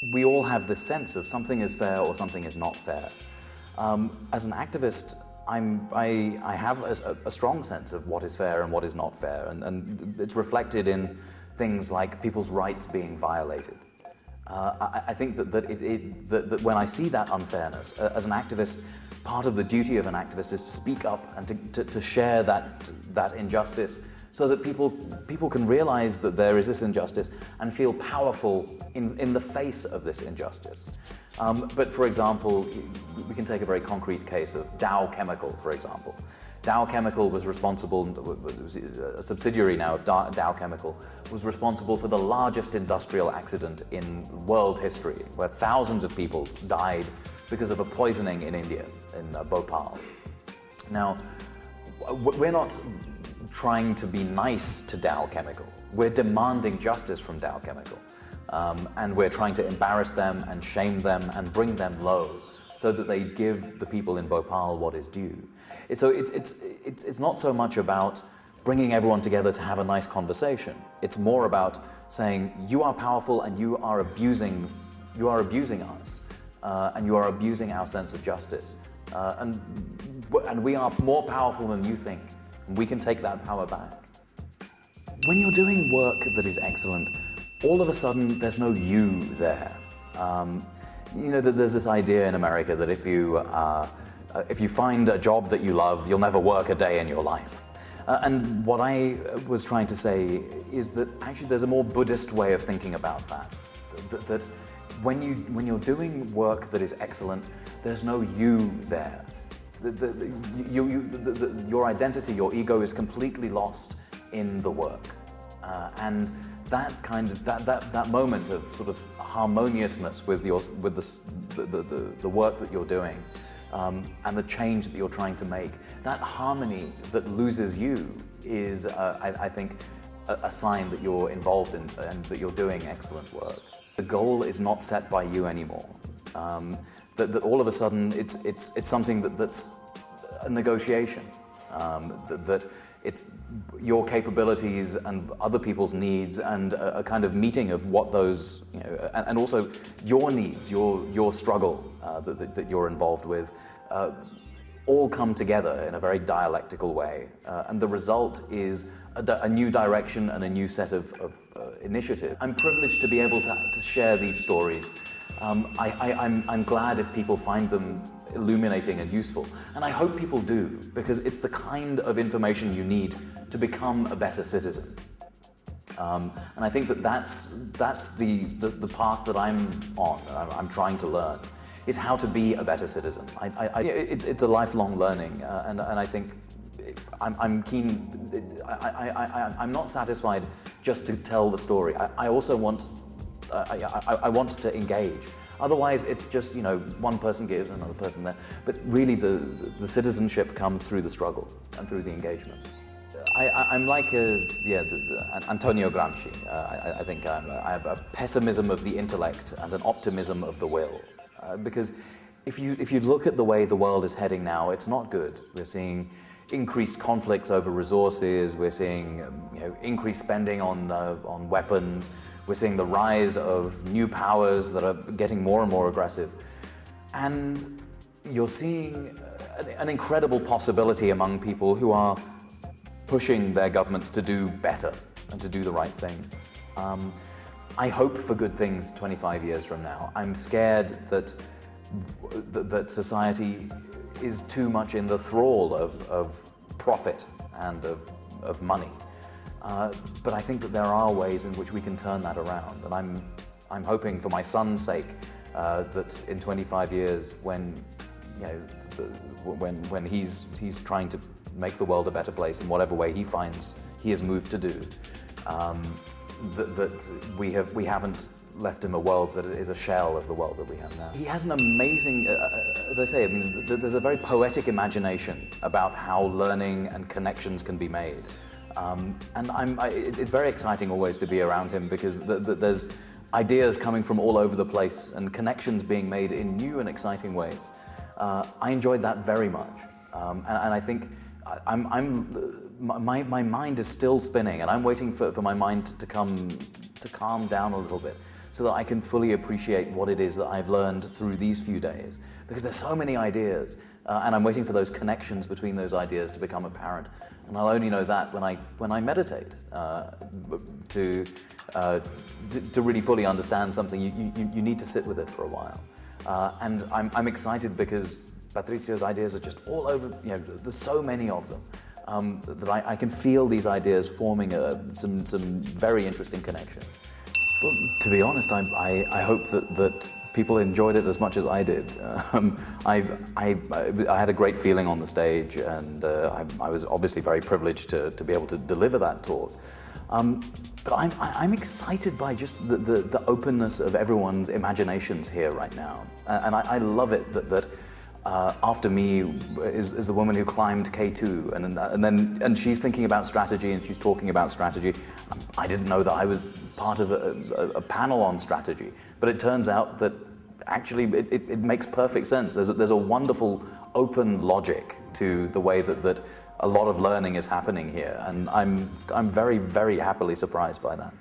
we all have this sense of something is fair or something is not fair. As an activist, I have a strong sense of what is fair and what is not fair, and it's reflected in things like people's rights being violated. I think that when I see that unfairness, as an activist, part of the duty of an activist is to speak up and to share that injustice, so that people can realize that there is this injustice and feel powerful in the face of this injustice. But for example, we can take a very concrete case of Dow Chemical, for example. Dow Chemical was responsible, a subsidiary now of Dow Chemical, was responsible for the largest industrial accident in world history, where thousands of people died because of a poisoning in India, in Bhopal. Now, we're not trying to be nice to Dow Chemical. We're demanding justice from Dow Chemical. And we're trying to embarrass them and shame them and bring them low so that they give the people in Bhopal what is due. So it's not so much about bringing everyone together to have a nice conversation. It's more about saying, you are powerful and you are abusing us, and you are abusing our sense of justice. And we are more powerful than you think. We can take that power back. When you're doing work that is excellent, all of a sudden there's no you there. You know, there's this idea in America that if you find a job that you love, you'll never work a day in your life. And what I was trying to say is that actually there's a more Buddhist way of thinking about that. That when you're doing work that is excellent, there's no you there. Your identity, your ego is completely lost in the work. And that kind of that moment of sort of harmoniousness with the work that you're doing, and the change that you're trying to make, that harmony that loses you is, I think, a sign that you're involved in and that you're doing excellent work. The goal is not set by you anymore. That all of a sudden it's something that's a negotiation. That it's your capabilities and other people's needs and a kind of meeting of what those, you know, and also your needs, your struggle that you're involved with, all come together in a very dialectical way. And the result is a new direction and a new set of initiative. I'm privileged to be able to share these stories. I'm glad if people find them illuminating and useful, and I hope people do, because it's the kind of information you need to become a better citizen. And I think that's the path that I'm on. I'm trying to learn is how to be a better citizen. It's a lifelong learning, and I think I'm keen. I'm not satisfied just to tell the story. I also want. I want to engage. Otherwise, it's just, you know, one person gives, another person there. But really, the citizenship comes through the struggle and through the engagement. I'm like Antonio Gramsci. I think I have a pessimism of the intellect and an optimism of the will. Because if you look at the way the world is heading now, it's not good. We're seeing increased conflicts over resources. We're seeing increased spending on weapons. We're seeing the rise of new powers that are getting more and more aggressive. And you're seeing an incredible possibility among people who are pushing their governments to do better and to do the right thing. I hope for good things 25 years from now. I'm scared that society is too much in the thrall of profit and of money. But I think that there are ways in which we can turn that around, and I'm hoping for my son's sake that in 25 years, when he's trying to make the world a better place in whatever way he finds he is moved to do, that we haven't left him a world that is a shell of the world that we have now. He has an amazing, as I say, I mean, there's a very poetic imagination about how learning and connections can be made. And it's very exciting always to be around him, because there's ideas coming from all over the place and connections being made in new and exciting ways. I enjoyed that very much, and I think my mind is still spinning, and I'm waiting for my mind to calm down a little bit, so that I can fully appreciate what it is that I've learned through these few days. Because there's so many ideas, and I'm waiting for those connections between those ideas to become apparent. And I'll only know that when I meditate, to really fully understand something. You need to sit with it for a while. And I'm excited because Patrizio's ideas are just all over, there's so many of them, that I can feel these ideas forming some very interesting connections. Well, to be honest, I hope that people enjoyed it as much as I did. I had a great feeling on the stage, and I was obviously very privileged to be able to deliver that talk. But I'm excited by just the openness of everyone's imaginations here right now. And I love it that after me is the woman who climbed K2, and she's thinking about strategy, and she's talking about strategy. I didn't know that I was part of a panel on strategy, but it turns out that actually it makes perfect sense. There's a wonderful open logic to the way that a lot of learning is happening here, and I'm very, very happily surprised by that.